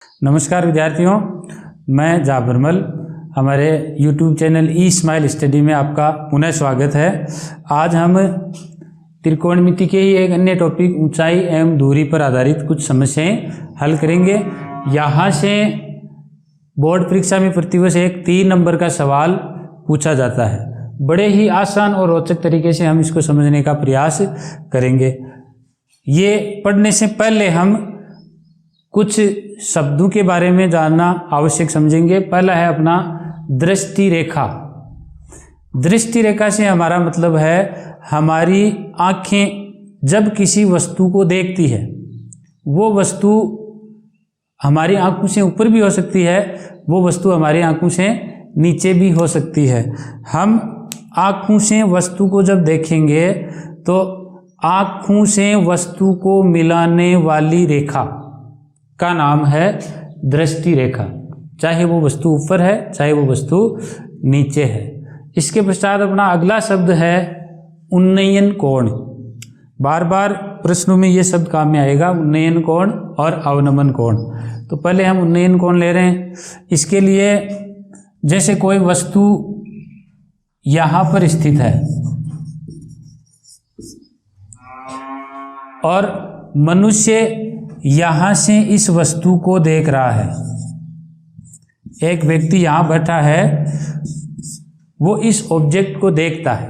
नमस्कार विद्यार्थियों, मैं जाबरमल। हमारे YouTube चैनल ई स्माइल स्टडी में आपका पुनः स्वागत है। आज हम त्रिकोणमिति के ही एक अन्य टॉपिक ऊंचाई एवं दूरी पर आधारित कुछ समस्याएं हल करेंगे। यहाँ से बोर्ड परीक्षा में प्रतिवर्ष एक 3 नंबर का सवाल पूछा जाता है। बड़े ही आसान और रोचक तरीके से हम इसको समझने का प्रयास करेंगे। ये पढ़ने से पहले हम कुछ शब्दों के बारे में जानना आवश्यक समझेंगे। पहला है अपना दृष्टि रेखा। दृष्टि रेखा से हमारा मतलब है हमारी आँखें जब किसी वस्तु को देखती है, वो वस्तु हमारी आँखों से ऊपर भी हो सकती है, वो वस्तु हमारी आँखों से नीचे भी हो सकती है। हम आँखों से वस्तु को जब देखेंगे तो आँखों से वस्तु को मिलाने वाली रेखा का नाम है दृष्टि रेखा, चाहे वो वस्तु ऊपर है चाहे वो वस्तु नीचे है। इसके पश्चात अपना अगला शब्द है उन्नयन कोण। बार बार प्रश्नों में ये शब्द काम में आएगा, उन्नयन कोण और अवनमन कोण। तो पहले हम उन्नयन कोण ले रहे हैं। इसके लिए जैसे कोई वस्तु यहाँ पर स्थित है और मनुष्य यहाँ से इस वस्तु को देख रहा है। एक व्यक्ति यहाँ बैठा है, वो इस ऑब्जेक्ट को देखता है,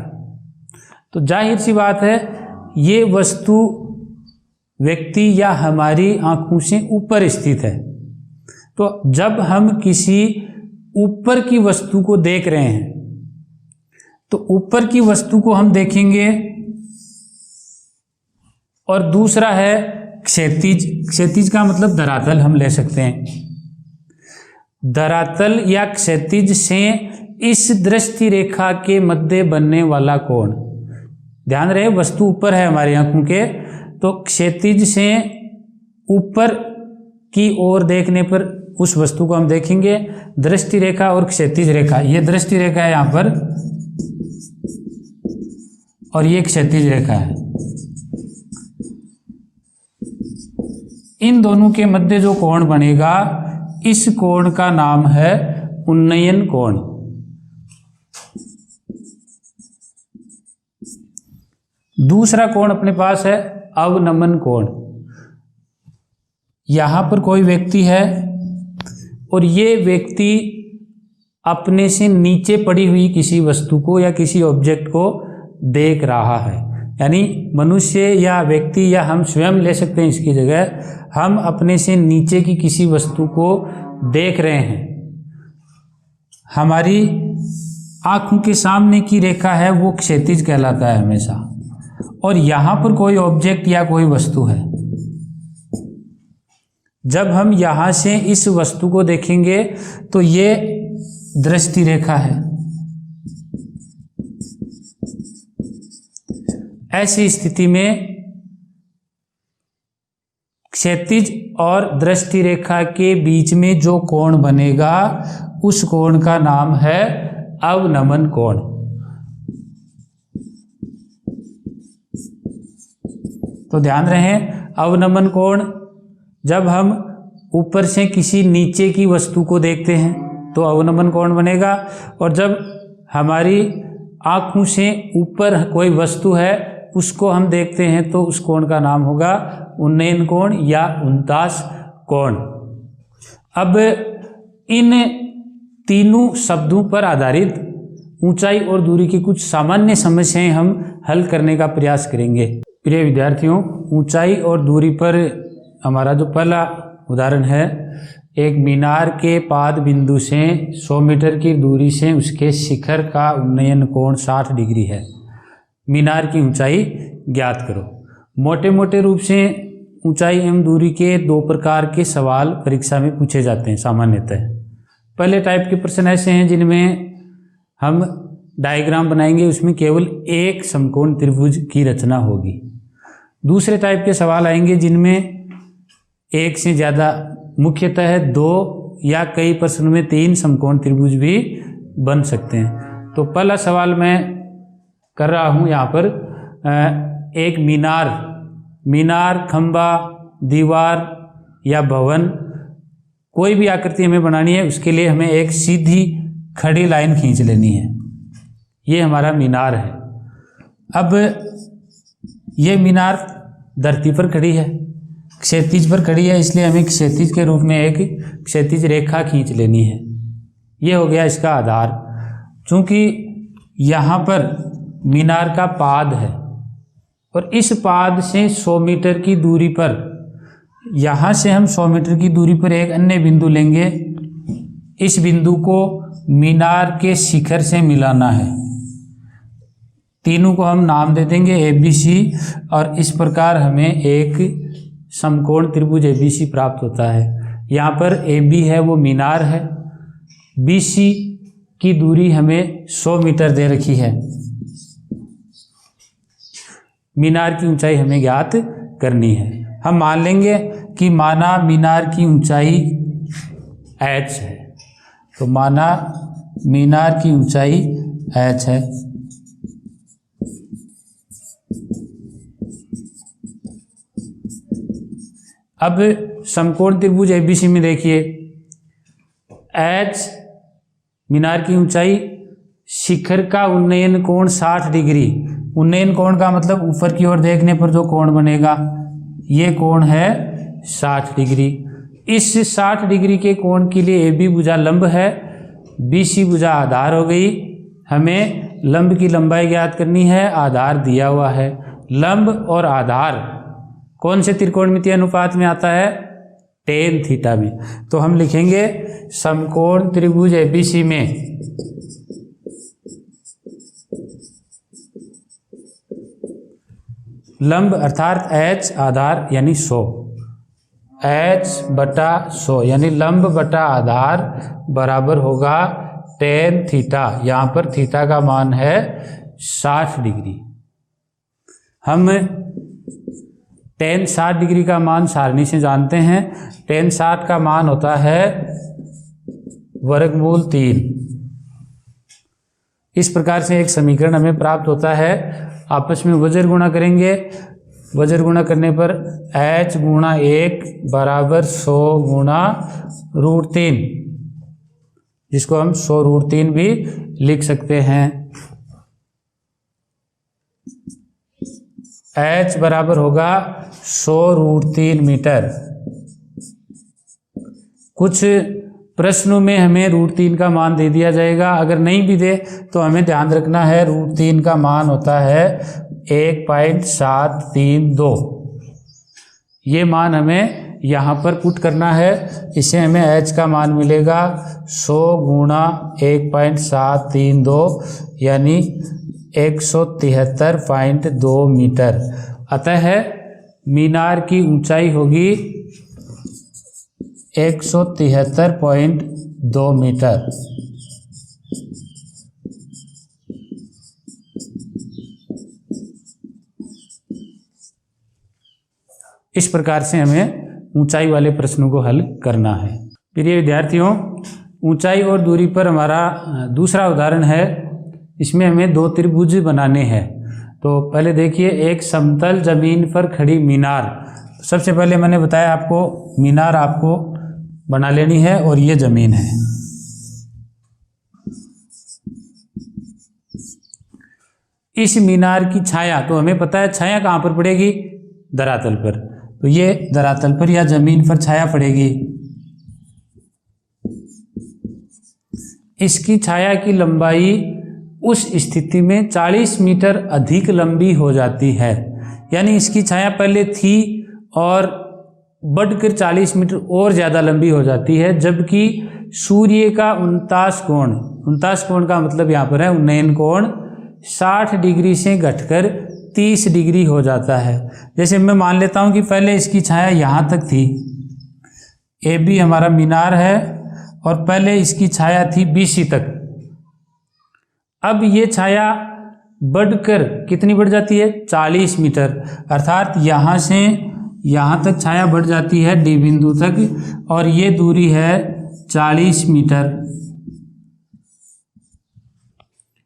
तो जाहिर सी बात है ये वस्तु व्यक्ति या हमारी आँखों से ऊपर स्थित है। तो जब हम किसी ऊपर की वस्तु को देख रहे हैं तो ऊपर की वस्तु को हम देखेंगे। और दूसरा है क्षैतिज। क्षैतिज का मतलब धरातल हम ले सकते हैं। धरातल या क्षैतिज से इस दृष्टि रेखा के मध्य बनने वाला कोण। ध्यान रहे वस्तु ऊपर है हमारी आंखों के, तो क्षैतिज से ऊपर की ओर देखने पर उस वस्तु को हम देखेंगे। दृष्टि रेखा और क्षैतिज रेखा, ये दृष्टि रेखा है यहाँ पर और ये क्षैतिज रेखा है। इन दोनों के मध्य जो कोण बनेगा, इस कोण का नाम है उन्नयन कोण। दूसरा कोण अपने पास है अवनमन कोण। यहां पर कोई व्यक्ति है और ये व्यक्ति अपने से नीचे पड़ी हुई किसी वस्तु को या किसी ऑब्जेक्ट को देख रहा है। यानी मनुष्य या व्यक्ति या हम स्वयं ले सकते हैं इसकी जगह, हम अपने से नीचे की किसी वस्तु को देख रहे हैं। हमारी आँखों के सामने की रेखा है वो क्षैतिज कहलाता है हमेशा, और यहाँ पर कोई ऑब्जेक्ट या कोई वस्तु है। जब हम यहाँ से इस वस्तु को देखेंगे तो ये दृष्टि रेखा है। ऐसी स्थिति में क्षैतिज और दृष्टि रेखा के बीच में जो कोण बनेगा उस कोण का नाम है अवनमन कोण। तो ध्यान रहे, अवनमन कोण जब हम ऊपर से किसी नीचे की वस्तु को देखते हैं तो अवनमन कोण बनेगा, और जब हमारी आँखों से ऊपर कोई वस्तु है उसको हम देखते हैं तो उस कोण का नाम होगा उन्नयन कोण या उनतास कोण। अब इन तीनों शब्दों पर आधारित ऊंचाई और दूरी की कुछ सामान्य समस्याएं हम हल करने का प्रयास करेंगे। प्रिय विद्यार्थियों, ऊंचाई और दूरी पर हमारा जो पहला उदाहरण है, एक मीनार के पाद बिंदु से 100 मीटर की दूरी से उसके शिखर का उन्नयन कोण 60 डिग्री है। मीनार की ऊंचाई ज्ञात करो। मोटे मोटे रूप से ऊंचाई एवं दूरी के 2 प्रकार के सवाल परीक्षा में पूछे जाते हैं सामान्यतः। पहले टाइप के प्रश्न ऐसे हैं जिनमें हम डायग्राम बनाएंगे, उसमें केवल एक समकोण त्रिभुज की रचना होगी। दूसरे टाइप के सवाल आएंगे जिनमें एक से ज़्यादा, मुख्यतः 2 या कई प्रश्नों में 3 समकोण त्रिभुज भी बन सकते हैं। तो पहला सवाल मैं कर रहा हूँ यहाँ पर, एक मीनार, खंबा, दीवार या भवन कोई भी आकृति हमें बनानी है उसके लिए हमें एक सीधी खड़ी लाइन खींच लेनी है। ये हमारा मीनार है। अब ये मीनार धरती पर खड़ी है, क्षैतिज पर खड़ी है, इसलिए हमें क्षैतिज के रूप में एक क्षैतिज रेखा खींच लेनी है। ये हो गया इसका आधार। चूँकि यहाँ पर मीनार का पाद है और इस पाद से 100 मीटर की दूरी पर, यहाँ से हम 100 मीटर की दूरी पर एक अन्य बिंदु लेंगे। इस बिंदु को मीनार के शिखर से मिलाना है। तीनों को हम नाम दे देंगे ABC और इस प्रकार हमें एक समकोण त्रिभुज ABC प्राप्त होता है। यहाँ पर AB है वो मीनार है, BC की दूरी हमें 100 मीटर दे रखी है। मीनार की ऊंचाई हमें ज्ञात करनी है। हम मान लेंगे कि माना मीनार की ऊंचाई h है, तो माना मीनार की ऊंचाई h है। अब समकोण त्रिभुज ABC में देखिए, h मीनार की ऊंचाई, शिखर का उन्नयन कोण 60 डिग्री। उन्नयन कोण का मतलब ऊपर की ओर देखने पर जो कोण बनेगा, ये कोण है 60 डिग्री। इस 60 डिग्री के कोण के लिए AB भुजा लंब है, BC भुजा आधार हो गई। हमें लंब की लंबाई ज्ञात करनी है, आधार दिया हुआ है। लंब और आधार कौन से त्रिकोणमितीय अनुपात में आता है? tan थीटा में। तो हम लिखेंगे समकोण त्रिभुज ABC में लंब अर्थात h आधार यानी 100, h/100 यानी लंब बटा आधार बराबर होगा tan थीटा। यहाँ पर थीटा का मान है 60 डिग्री। हम tan 60 डिग्री का मान सारणी से जानते हैं। tan 60 का मान होता है वर्गमूल 3। इस प्रकार से एक समीकरण हमें प्राप्त होता है। आपस में वज्र गुणा करेंगे, वज्र गुणा करने पर h गुणा 1 बराबर 100 गुणा √3, जिसको हम 100 √3 भी लिख सकते हैं। h बराबर होगा 100 √3 मीटर। कुछ प्रश्नों में हमें √3 का मान दे दिया जाएगा, अगर नहीं भी दे तो हमें ध्यान रखना है √3 का मान होता है 1.732। ये मान हमें यहाँ पर पुट करना है। इससे हमें h का मान मिलेगा 100 गुणा 1.732 यानी 173.2 मीटर। अतः मीनार की ऊंचाई होगी 173.2 मीटर। इस प्रकार से हमें ऊंचाई वाले प्रश्नों को हल करना है। प्रिय विद्यार्थियों, ऊंचाई और दूरी पर हमारा दूसरा उदाहरण है। इसमें हमें दो त्रिभुज बनाने हैं। तो पहले देखिए, एक समतल जमीन पर खड़ी मीनार। सबसे पहले मैंने बताया आपको मीनार आपको बना लेनी है और ये जमीन है। इस मीनार की छाया, तो हमें पता है छाया कहाँ पर पड़ेगी? धरातल पर। तो ये धरातल पर या जमीन पर छाया पड़ेगी। इसकी छाया की लंबाई उस स्थिति में 40 मीटर अधिक लंबी हो जाती है। यानी इसकी छाया पहले थी और बढ़कर 40 मीटर और ज़्यादा लंबी हो जाती है, जबकि सूर्य का 49 कोण का मतलब यहाँ पर है उन्नयन कोण 60 डिग्री से घटकर 30 डिग्री हो जाता है। जैसे मैं मान लेता हूँ कि पहले इसकी छाया यहाँ तक थी, AB हमारा मीनार है और पहले इसकी छाया थी BC तक। अब ये छाया बढ़कर कितनी बढ़ जाती है? 40 मीटर, अर्थात यहाँ से यहाँ तक छाया बढ़ जाती है D बिंदु तक और ये दूरी है 40 मीटर।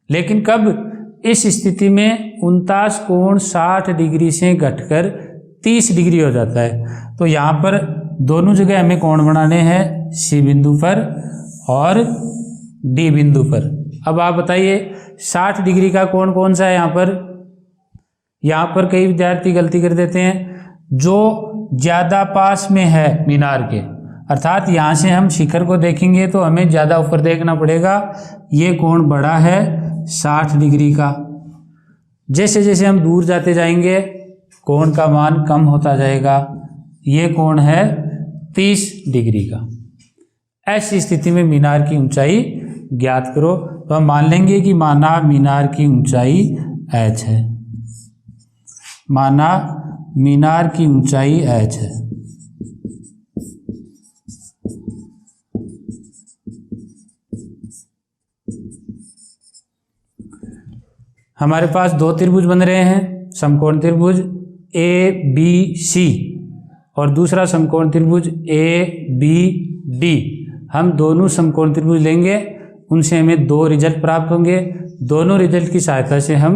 लेकिन कब? इस स्थिति में 49 कोण 60 डिग्री से घटकर 30 डिग्री हो जाता है। तो यहाँ पर दोनों जगह हमें कोण बनाने हैं, सी बिंदु पर और डी बिंदु पर। अब आप बताइए 60 डिग्री का कोण कौन सा है यहाँ पर? यहाँ पर कई विद्यार्थी गलती कर देते हैं, जो ज़्यादा पास में है मीनार के, अर्थात यहाँ से हम शिखर को देखेंगे तो हमें ज़्यादा ऊपर देखना पड़ेगा। ये कोण बड़ा है 60 डिग्री का। जैसे जैसे हम दूर जाते जाएंगे कोण का मान कम होता जाएगा। ये कोण है 30 डिग्री का। ऐसी स्थिति में मीनार की ऊंचाई ज्ञात करो। तो हम मान लेंगे कि माना मीनार की ऊंचाई h है। माना मीनार की ऊंचाई h है। हमारे पास दो त्रिभुज बन रहे हैं, समकोण त्रिभुज ABC और दूसरा समकोण त्रिभुज ABD। हम दोनों समकोण त्रिभुज लेंगे, उनसे हमें दो रिजल्ट प्राप्त होंगे। दोनों रिजल्ट की सहायता से हम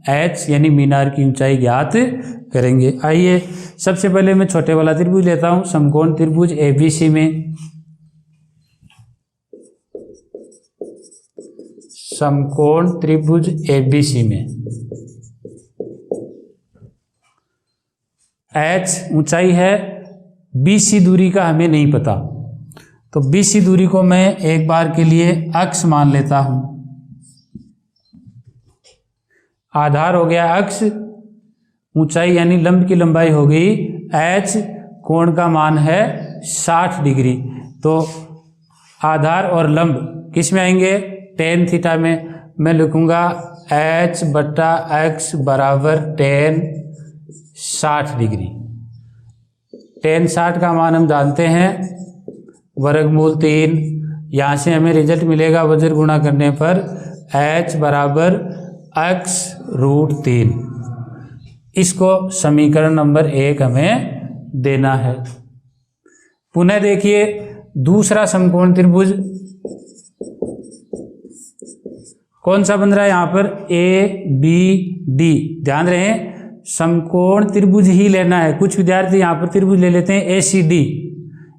h यानी मीनार की ऊंचाई ज्ञात करेंगे। आइए सबसे पहले मैं छोटे वाला त्रिभुज लेता हूं, समकोण त्रिभुज ABC में। समकोण त्रिभुज ABC में h ऊंचाई है, BC दूरी का हमें नहीं पता, तो BC दूरी को मैं एक बार के लिए अक्ष मान लेता हूं। आधार हो गया अक्ष, ऊंचाई यानी लंब की लंबाई हो गई h, कोण का मान है 60 डिग्री। तो आधार और लंब किस में आएंगे? टेन थीटा में। मैं लिखूंगा h बट्टा x बराबर टेन 60 डिग्री। टेन 60 का मान हम जानते हैं वर्गमूल 3। यहाँ से हमें रिजल्ट मिलेगा वज्र गुणा करने पर h बराबर x रूट 3। इसको समीकरण नंबर 1 हमें देना है। पुनः देखिए दूसरा समकोण त्रिभुज कौन सा बन रहा है यहाँ पर? ABD। ध्यान रहे समकोण त्रिभुज ही लेना है। कुछ विद्यार्थी यहाँ पर त्रिभुज ले लेते हैं ACD,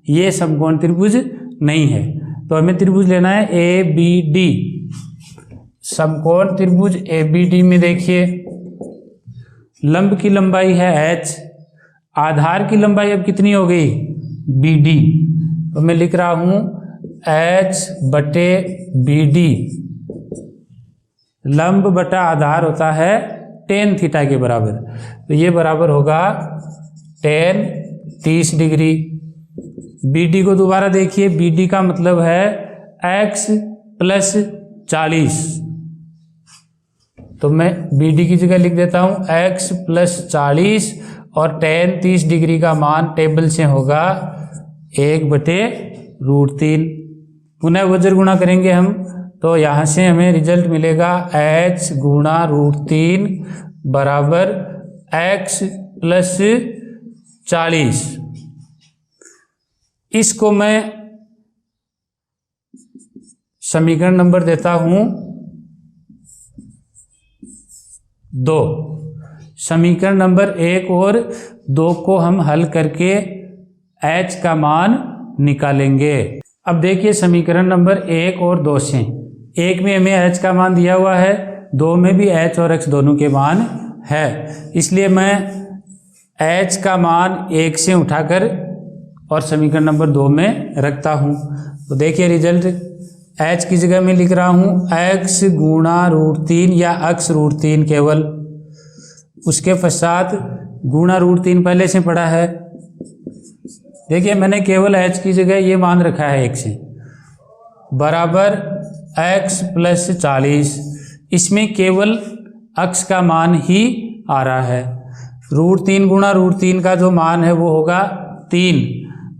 ये समकोण त्रिभुज नहीं है, तो हमें त्रिभुज लेना है ABD। समकोण त्रिभुज ABD में देखिए लंब की लंबाई है h, आधार की लंबाई अब कितनी हो गई? BD। तो मैं लिख रहा हूं h बटे BD। लंब बटा आधार होता है टेन थीटा के बराबर, तो ये बराबर होगा टेन 30 डिग्री। BD को दोबारा देखिए, BD का मतलब है x प्लस 40, तो मैं BD की जगह लिख देता हूँ x प्लस 40 और टेन 30 डिग्री का मान टेबल से होगा 1/√3। पुनः वज्र गुणा करेंगे हम, तो यहाँ से हमें रिजल्ट मिलेगा h गुणा √3 बराबर x प्लस 40। इसको मैं समीकरण नंबर देता हूं 2। समीकरण नंबर 1 और 2 को हम हल करके h का मान निकालेंगे। अब देखिए समीकरण नंबर 1 और 2 से, 1 में हमें h का मान दिया हुआ है, 2 में भी h और x दोनों के मान है, इसलिए मैं h का मान 1 से उठाकर और समीकरण नंबर 2 में रखता हूं। तो देखिए रिजल्ट h की जगह में लिख रहा हूं x गुणा √3 या x √3 केवल, उसके पश्चात गुणा √3 पहले से पड़ा है। देखिए मैंने केवल h की जगह ये मान रखा है 1 से, बराबर x प्लस 40। इसमें केवल x का मान ही आ रहा है। √3 गुणा √3 का जो मान है वो होगा 3,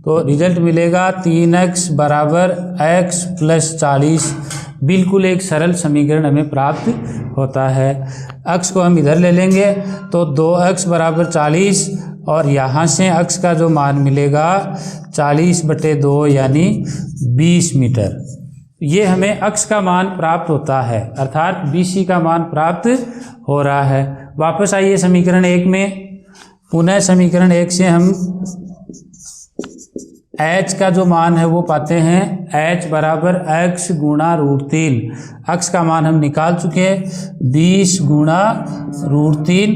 तो रिजल्ट मिलेगा 3x बराबर x प्लस 40। बिल्कुल एक सरल समीकरण हमें प्राप्त होता है। x को हम इधर ले लेंगे तो 2x बराबर 40 और यहाँ से x का जो मान मिलेगा 40/2 यानी 20 मीटर। ये हमें x का मान प्राप्त होता है, अर्थात BC का मान प्राप्त हो रहा है। वापस आइए समीकरण 1 में, पुनः समीकरण 1 से हम h का जो मान है वो पाते हैं h बराबर x गुणा √3। x का मान हम निकाल चुके हैं 20 गुणा √3,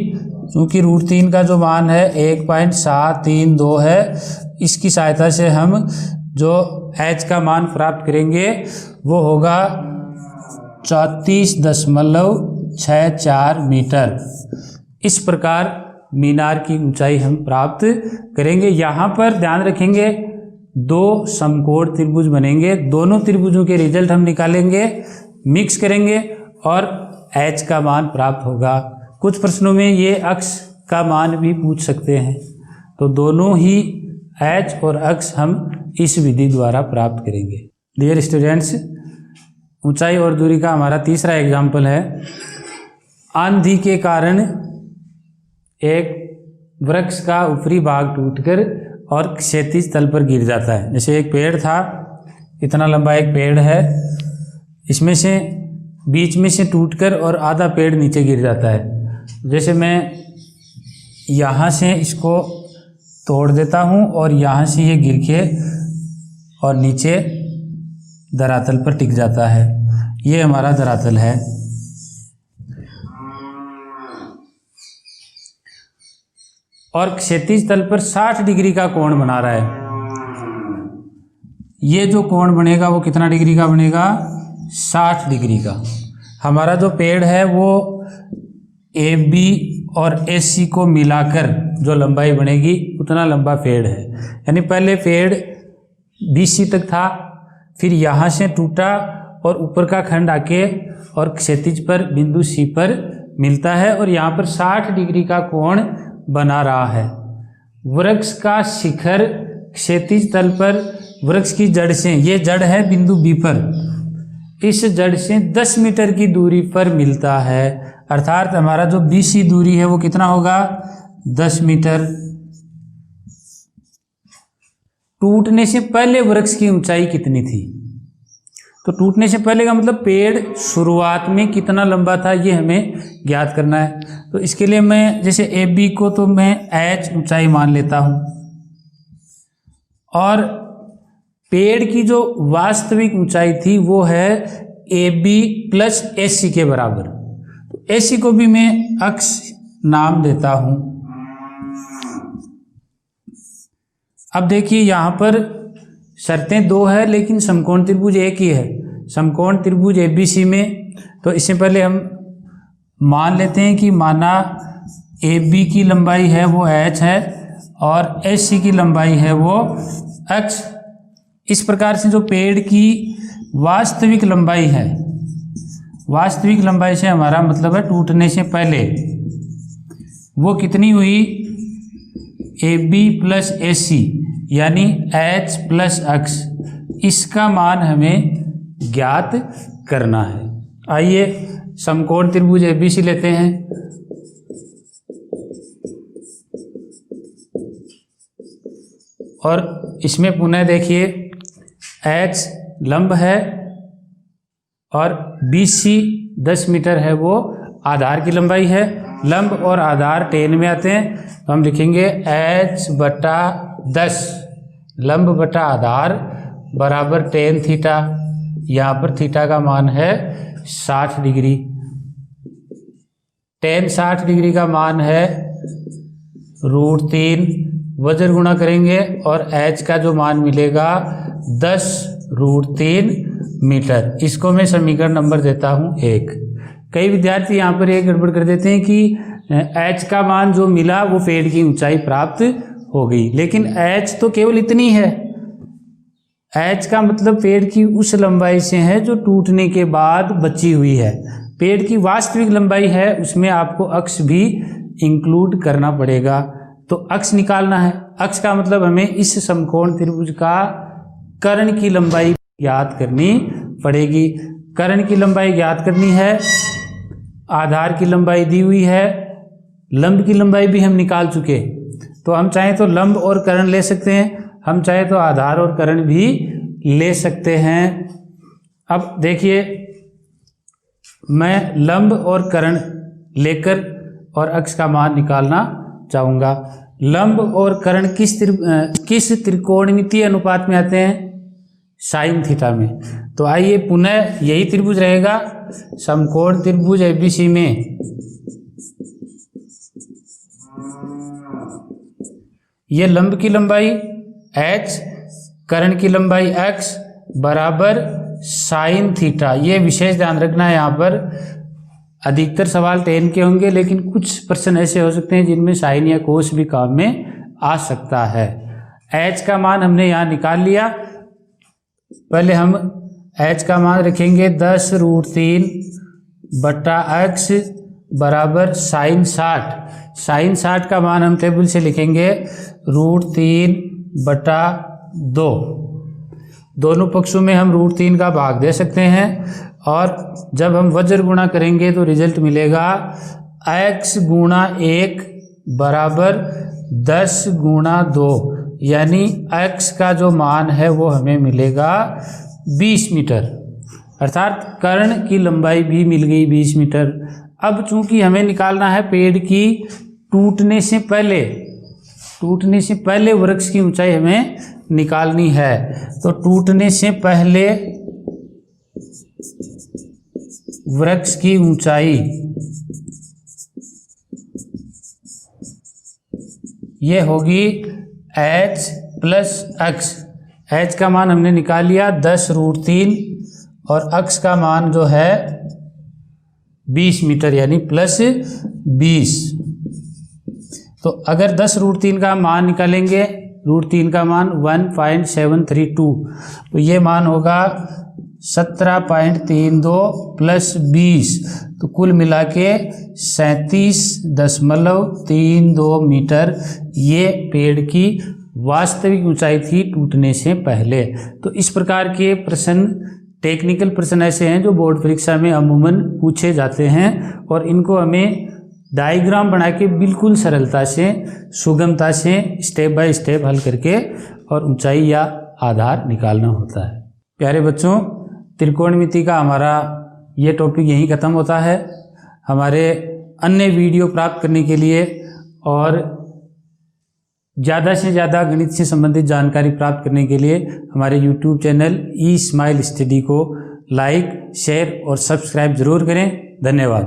क्योंकि √3 का जो मान है 1.732 है। इसकी सहायता से हम जो h का मान प्राप्त करेंगे वो होगा 34.64 मीटर। इस प्रकार मीनार की ऊंचाई हम प्राप्त करेंगे। यहाँ पर ध्यान रखेंगे दो समकोण त्रिभुज बनेंगे, दोनों त्रिभुजों के रिजल्ट हम निकालेंगे, मिक्स करेंगे और h का मान प्राप्त होगा। कुछ प्रश्नों में ये अक्ष का मान भी पूछ सकते हैं, तो दोनों ही h और अक्ष हम इस विधि द्वारा प्राप्त करेंगे। डियर स्टूडेंट्स, ऊंचाई और दूरी का हमारा तीसरा एग्जाम्पल है। आंधी के कारण एक वृक्ष का ऊपरी भाग टूटकर और क्षैतिज तल पर गिर जाता है। जैसे एक पेड़ था, इतना लंबा एक पेड़ है, इसमें से बीच में से टूटकर और आधा पेड़ नीचे गिर जाता है। जैसे मैं यहाँ से इसको तोड़ देता हूँ और यहाँ से ये गिर के और नीचे धरातल पर टिक जाता है। ये हमारा धरातल है। और क्षैतिज तल पर 60 डिग्री का कोण बना रहा है। ये जो कोण बनेगा वो कितना डिग्री का बनेगा? 60 डिग्री का। हमारा जो पेड़ है वो AB और AC को मिलाकर जो लंबाई बनेगी उतना लंबा पेड़ है। यानी पहले पेड़ BC तक था, फिर यहाँ से टूटा और ऊपर का खंड आके और क्षैतिज पर बिंदु C पर मिलता है और यहाँ पर 60 डिग्री का कोण बना रहा है। वृक्ष का शिखर क्षैतिज तल पर वृक्ष की जड़ से, ये जड़ है बिंदु B पर, इस जड़ से 10 मीटर की दूरी पर मिलता है। अर्थात हमारा जो BC दूरी है वो कितना होगा? 10 मीटर। टूटने से पहले वृक्ष की ऊंचाई कितनी थी? तो टूटने से पहले का मतलब पेड़ शुरुआत में कितना लंबा था, ये हमें ज्ञात करना है। तो इसके लिए मैं जैसे AB को तो मैं h ऊंचाई मान लेता हूँ और पेड़ की जो वास्तविक ऊंचाई थी वो है AB प्लस AC के बराबर। तो AC को भी मैं अक्ष नाम देता हूँ। अब देखिए यहाँ पर शर्तें दो है लेकिन समकोण त्रिभुज एक ही है। समकोण त्रिभुज ABC में, तो इससे पहले हम मान लेते हैं कि माना AB की लंबाई है वो h है और AC की लंबाई है वो x। इस प्रकार से जो पेड़ की वास्तविक लंबाई है, वास्तविक लंबाई से हमारा मतलब है टूटने से पहले, वो कितनी हुई? AB प्लस AC यानी h प्लस x। इसका मान हमें ज्ञात करना है। आइए समकोण त्रिभुज ABC लेते हैं। और इसमें पुनः देखिए h लंब है और BC 10 मीटर है, वो आधार की लंबाई है। लंब और आधार टेन में आते हैं, तो हम लिखेंगे h/10 लंब बटा आधार बराबर टेन थीटा। यहाँ पर थीटा का मान है 60 डिग्री। टेन 60 डिग्री का मान है √3, वज्र गुणा करेंगे और h का जो मान मिलेगा 10√3 मीटर। इसको मैं समीकरण नंबर देता हूँ 1। कई विद्यार्थी यहाँ पर एक गड़बड़ कर देते हैं कि h का मान जो मिला वो पेड़ की ऊंचाई प्राप्त हो गई, लेकिन h तो केवल इतनी है। h का मतलब पेड़ की उस लंबाई से है जो टूटने के बाद बची हुई है। पेड़ की वास्तविक लंबाई है उसमें आपको अक्ष भी इंक्लूड करना पड़ेगा। तो अक्ष निकालना है। अक्ष का मतलब हमें इस समकोण त्रिभुज का कर्ण की लंबाई ज्ञात करनी पड़ेगी। कर्ण की लंबाई ज्ञात करनी है, आधार की लंबाई दी हुई है, लंब की लंबाई भी हम निकाल चुके। तो हम चाहें तो लंब और कर्ण ले सकते हैं, हम चाहे तो आधार और कर्ण भी ले सकते हैं। अब देखिए मैं लंब और कर्ण लेकर और अक्ष का मान निकालना चाहूँगा। लंब और कर्ण किस त्रिकोणमितीय अनुपात में आते हैं? साइन थीटा में। तो आइए पुनः यही त्रिभुज रहेगा, समकोण त्रिभुज एबीसी में ये लंब की लंबाई h, कर्ण की लंबाई x बराबर साइन थीटा। ये विशेष ध्यान रखना है, यहाँ पर अधिकतर सवाल 10 के होंगे, लेकिन कुछ प्रश्न ऐसे हो सकते हैं जिनमें साइन या कोस भी काम में आ सकता है। h का मान हमने यहाँ निकाल लिया। पहले हम h का मान रखेंगे 10√3 बटा x बराबर साइन 60। साइन 60 का मान हम टेबल से लिखेंगे √3 बटा 2। दोनों पक्षों में हम √3 का भाग दे सकते हैं, और जब हम वज्र गुणा करेंगे तो रिजल्ट मिलेगा x गुणा 1 बराबर 10 गुणा 2, यानी x का जो मान है वो हमें मिलेगा 20 मीटर, अर्थात कर्ण की लंबाई भी मिल गई 20 मीटर। अब चूंकि हमें निकालना है पेड़ की टूटने से पहले वृक्ष की ऊंचाई हमें निकालनी है। तो टूटने से पहले वृक्ष की ऊंचाई ये होगी h प्लस x। h का मान हमने निकाल लिया 10√3 और x का मान जो है 20 मीटर, यानी प्लस 20। तो अगर 10√3 का मान निकालेंगे, √3 का मान 1.732, तो ये मान होगा 17.32 प्लस 20, तो कुल मिला के 37.32 मीटर ये पेड़ की वास्तविक ऊंचाई थी टूटने से पहले। तो इस प्रकार के प्रश्न, टेक्निकल प्रश्न ऐसे हैं जो बोर्ड परीक्षा में अमूमन पूछे जाते हैं, और इनको हमें डायग्राम बना के बिल्कुल सरलता से, सुगमता से स्टेप बाय स्टेप हल करके और ऊंचाई या आधार निकालना होता है। प्यारे बच्चों, त्रिकोणमिति का हमारा ये टॉपिक यहीं ख़त्म होता है। हमारे अन्य वीडियो प्राप्त करने के लिए और ज़्यादा से ज़्यादा गणित से संबंधित जानकारी प्राप्त करने के लिए हमारे YouTube चैनल ई स्माइल स्टडी को लाइक, शेयर और सब्सक्राइब ज़रूर करें। धन्यवाद।